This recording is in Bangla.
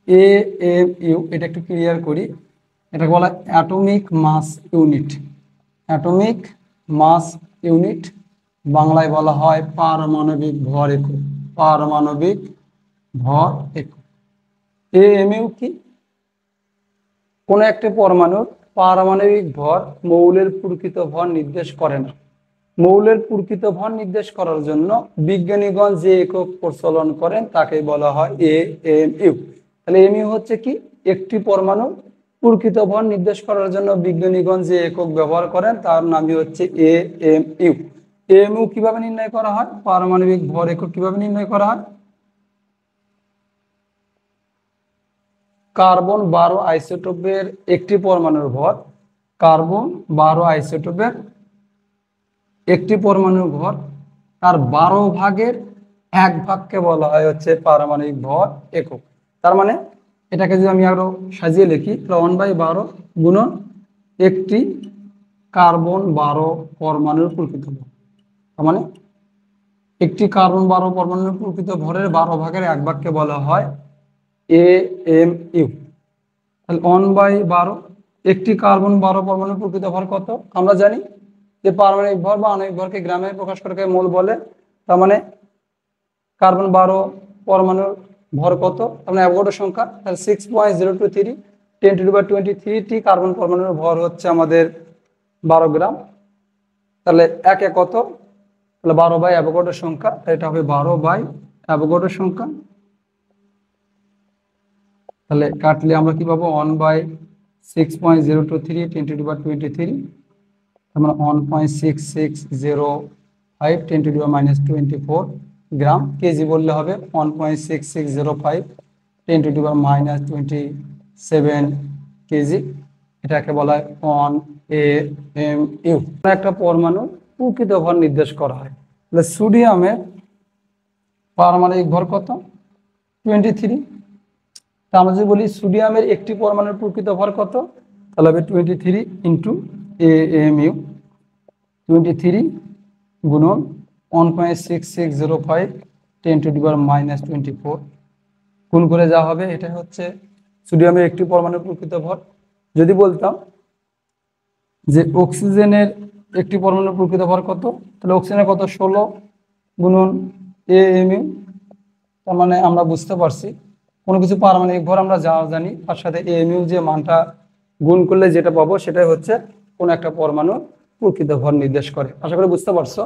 এ এম ইউ, এটা একটু ক্লিয়ার করি। এটাকে বলা হয় atomic mass unit. Atomic mass unit, বাংলায় বলা হয় পারমাণবিক ভর একক। পারমাণবিক ভর একক। এএমইউ কি? কোন একটি পরমাণুর পারমাণবিক ভর মৌলের প্রকৃত ভর নির্দেশ করে না। মৌলের প্রকৃত ভর নির্দেশ করার জন্য বিজ্ঞানীগণ যে একক প্রচলন করেন তাকে বলা হয় এএমইউ। তাহলে এমইউ হচ্ছে কি? একটি পরমাণু প্রকৃত ভর নির্দেশ করার জন্য বিজ্ঞানীগণ যে একক ব্যবহার করেন তার নামই হচ্ছে এএমইউ। এএমইউ কিভাবে নির্ণয় করা হয়? পারমাণবিক ভর একক কিভাবে নির্ণয় করা হয়? কার্বন 12 আইসোটোপের একটি পরমাণুর ভর, কার্বন 12 আইসোটোপের একটি পরমাণুর ভর, তার 12 ভাগের 1 ভাগকে বলা হয় হচ্ছে পারমাণবিক ভর একক। তার মানে এটাকে যদি আমি আরো সাজিয়ে লিখি, 1/12 গুণন একটি কার্বন 12 পরমাণুর প্রকৃত ভর। তার মানে একটি কার্বন 12 পরমাণুর প্রকৃত ভরের 12 ভাগের 1 ভাগকে বলা হয় এএমইউ। তাহলে 1/12, একটি কার্বন 12 পরমাণুর প্রকৃত ভর কত? আমরা জানি যে পারমাণবিক ভর বা আণবিক ভরকে গ্রামে প্রকাশ করে মোল বলে। তার মানে কার্বন 12 পরমাণুর ভর কত? তার মানে অ্যাভোগাড্রো সংখ্যা, তাহলে 6.023 10^23টি কার্বন পরমাণুর ভর হচ্ছে আমাদের 12 গ্রাম। তাহলে একে কত? তাহলে 12 বাই অ্যাভোগাড্রো সংখ্যা, এটা হবে 12 বাই অ্যাভোগাড্রো সংখ্যা। তাহলে কাটলে আমরা কি পাবো? 1/6.023 10^23, আমরা 1.6605 10^-24 গ্রাম। কেজি বললে হবে 1.6605 10^-27 কেজি। এটাকে বলা হয় 1 AMU। একটা পরমাণু প্রকৃত ভর নির্দেশ করা হয়। তাহলে সোডিয়ামের পারমাণবিক ভর কত? 23। তা আমরা যদি বলি সোডিয়ামের একটি পরমাণুর প্রকৃত ভর কত, তাহলে হবে 23 ইন্টু AMU। 23 গুণন 1.6605 10^-24 গুণ করে যা হবে এটা হচ্ছে সোডিয়ামের একটি পরমাণুর প্রকৃত ভর। যদি বলতাম যে অক্সিজেনের একটি পরমাণুর প্রকৃত ভর কত, তাহলে অক্সিজেনের কত? 16 গুণন AMU। তার মানে আমরা বুঝতে পারছি কোনো কিছু পারমাণবিক ভর আমরা যা জানি তার সাথে AMU যে মানটা গুণ করলে যেটা পাবো সেটাই হচ্ছে কোন একটা পরমাণুর প্রকৃত ভর নির্দেশ করে। আশা করি বুঝতে পারছো।